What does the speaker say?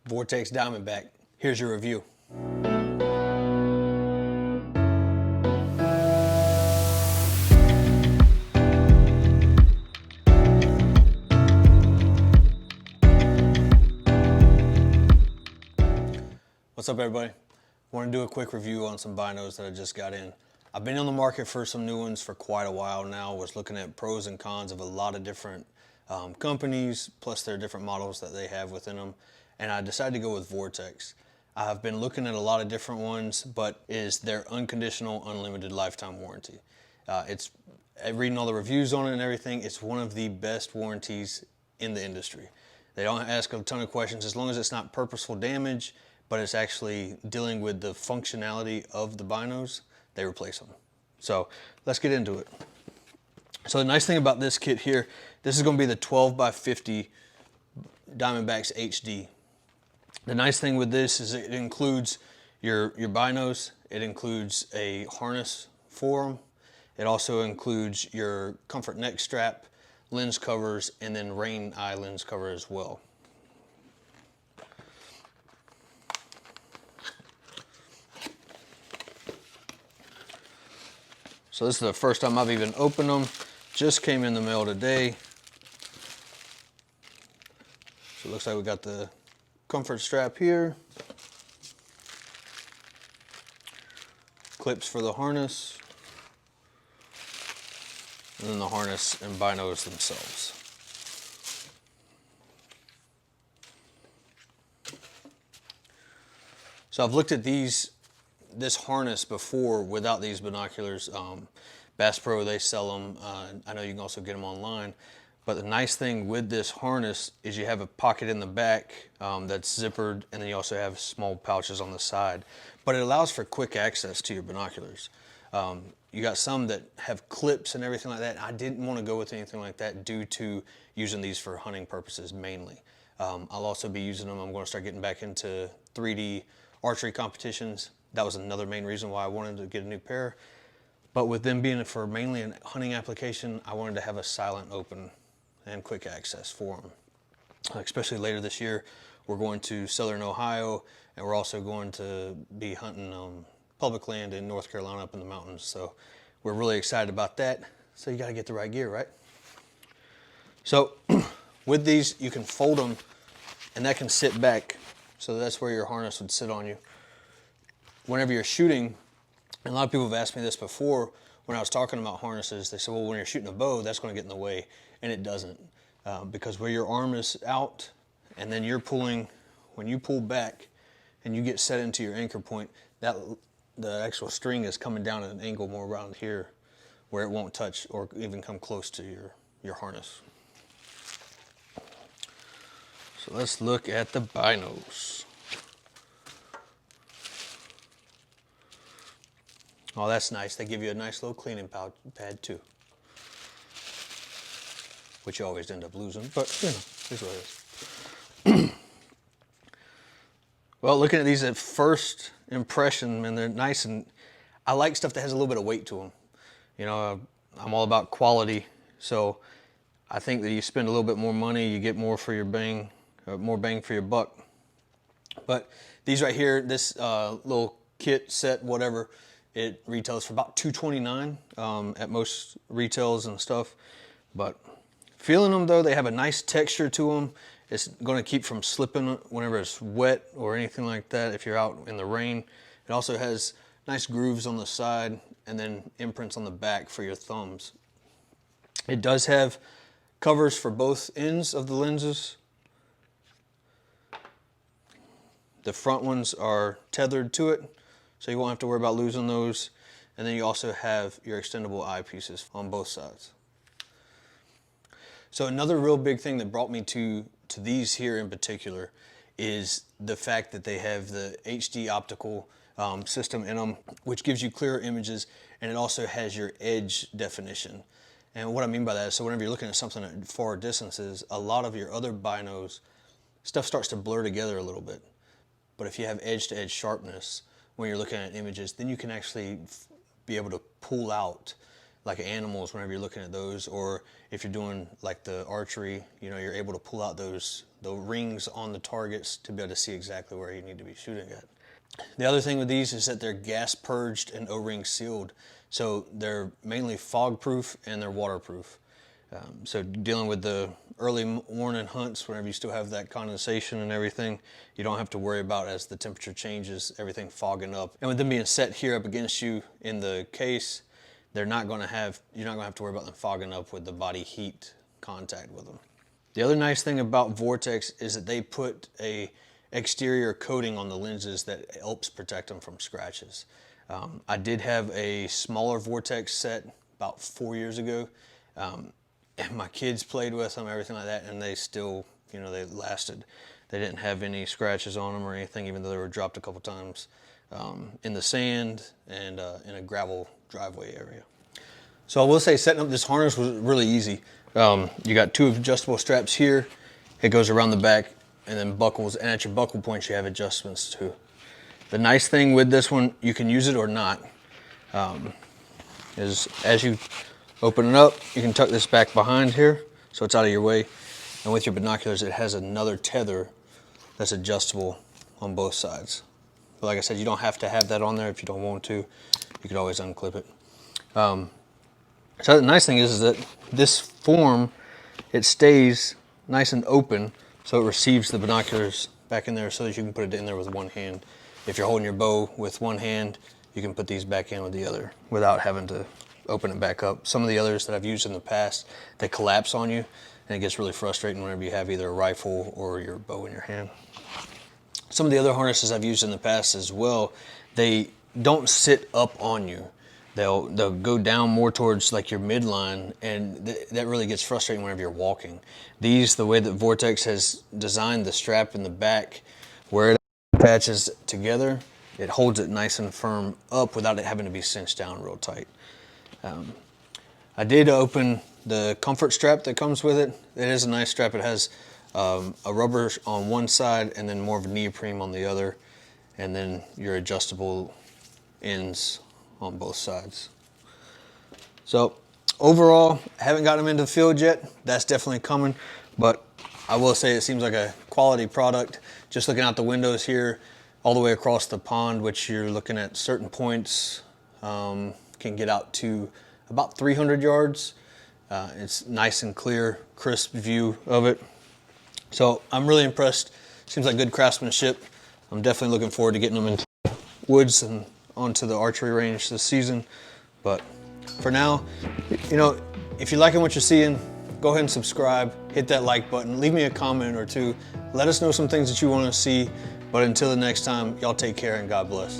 Vortex Diamondback. Here's your review. What's up, everybody? I want to do a quick review on some binos that I just got in. I've been on the market for some new ones for quite a while now. Was looking at pros and cons of a lot of different companies, plus their different models that they have within them, and I decided to go with Vortex. I've been looking at a lot of different ones, but is their unconditional unlimited lifetime warranty. It's reading all the reviews on it and everything, it's one of the best warranties in the industry. They don't ask a ton of questions as long as it's not purposeful damage, but it's actually dealing with the functionality of the binos, they replace them. So let's get into it. So the nice thing about this kit here, this is gonna be the 12x50 Diamondbacks HD. The nice thing with this is it includes your binos, it includes a harness for them, it also includes your comfort neck strap, lens covers, and then rain eye lens cover as well. So this is the first time I've even opened them. Just came in the mail today. So it looks like we got the comfort strap here. Clips for the harness. And then the harness and binos themselves. So I've looked at this harness before without these binoculars. Bass Pro, they sell them. I know you can also get them online. But the nice thing with this harness is you have a pocket in the back that's zippered, and then you also have small pouches on the side. But it allows for quick access to your binoculars. You got some that have clips and everything like that. I didn't want to go with anything like that due to using these for hunting purposes mainly. I'll also be using them. I'm going to start getting back into 3D archery competitions. That was another main reason why I wanted to get a new pair. But with them being for mainly a hunting application, I wanted to have a silent open and quick access for them. Especially later this year, we're going to Southern Ohio, and we're also going to be hunting public land in North Carolina up in the mountains. So we're really excited about that. So you got to get the right gear, right? So with these, you can fold them, and that can sit back. So that's where your harness would sit on you. Whenever you're shooting, and a lot of people have asked me this before when I was talking about harnesses, they said, well, when you're shooting a bow, that's going to get in the way, and it doesn't. Because where your arm is out, and then you're pulling, when you pull back and you get set into your anchor point, the actual string is coming down at an angle more around here where it won't touch or even come close to your harness. So let's look at the binos. Oh, that's nice. They give you a nice little cleaning pad too, which you always end up losing, but you know, here's what it is. Well, looking at these at first impression, and they're nice, and I like stuff that has a little bit of weight to them. You know, I'm all about quality, so I think that you spend a little bit more money, you get more for your bang, more bang for your buck. But these right here, this little kit set, whatever, it retails for about $229 at most retails and stuff. But feeling them though, they have a nice texture to them. It's going to keep from slipping whenever it's wet or anything like that if you're out in the rain. It also has nice grooves on the side and then imprints on the back for your thumbs. It does have covers for both ends of the lenses. The front ones are tethered to it, so you won't have to worry about losing those. And then you also have your extendable eyepieces on both sides. So another real big thing that brought me to these here in particular is the fact that they have the HD optical system in them, which gives you clearer images, and it also has your edge definition. And what I mean by that is, so whenever you're looking at something at far distances, a lot of your other binos, stuff starts to blur together a little bit. But if you have edge-to-edge sharpness when you're looking at images, then you can actually be able to pull out like animals whenever you're looking at those, or if you're doing like the archery, you know, you're able to pull out the rings on the targets to be able to see exactly where you need to be shooting at. The other thing with these is that they're gas purged and O-ring sealed. So they're mainly fog proof and they're waterproof. So dealing with the early morning hunts, whenever you still have that condensation and everything, you don't have to worry about, as the temperature changes, everything fogging up. And with them being set here up against you in the case, you're not going to have to worry about them fogging up with the body heat contact with them. The other nice thing about Vortex is that they put a exterior coating on the lenses that helps protect them from scratches. I did have a smaller Vortex set about 4 years ago. And my kids played with them, everything like that, and they still, you know, they lasted. They didn't have any scratches on them or anything, even though they were dropped a couple times in the sand and in a gravel driveway area. So I will say setting up this harness was really easy. You got 2 adjustable straps here. It goes around the back and then buckles, and at your buckle points you have adjustments too. The nice thing with this one, you can use it or not, is as you open it up, you can tuck this back behind here so it's out of your way. And with your binoculars, it has another tether that's adjustable on both sides. But like I said, you don't have to have that on there if you don't want to. You could always unclip it. So the nice thing is that this form, it stays nice and open, so it receives the binoculars back in there so that you can put it in there with one hand. If you're holding your bow with one hand, you can put these back in with the other without having to open it back up. Some of the others that I've used in the past, they collapse on you, and it gets really frustrating whenever you have either a rifle or your bow in your hand. Some of the other harnesses I've used in the past as well, they don't sit up on you. They'll go down more towards like your midline, and that really gets frustrating whenever you're walking. These, the way that Vortex has designed the strap in the back, where it attaches together, it holds it nice and firm up without it having to be cinched down real tight. I did open the comfort strap that comes with it. It is a nice strap. It has a rubber on one side and then more of a neoprene on the other, and then your adjustable ends on both sides. So overall, I haven't gotten them into the field yet. That's definitely coming, but I will say it seems like a quality product. Just looking out the windows here, all the way across the pond, which you're looking at certain points, can get out to about 300 yards. It's nice and clear, crisp view of it. So I'm really impressed. Seems like good craftsmanship. I'm definitely looking forward to getting them into the woods and onto the archery range this season. But for now, you know, if you're liking what you're seeing, go ahead and subscribe, hit that like button, leave me a comment or two. Let us know some things that you want to see. But until the next time, y'all take care and God bless.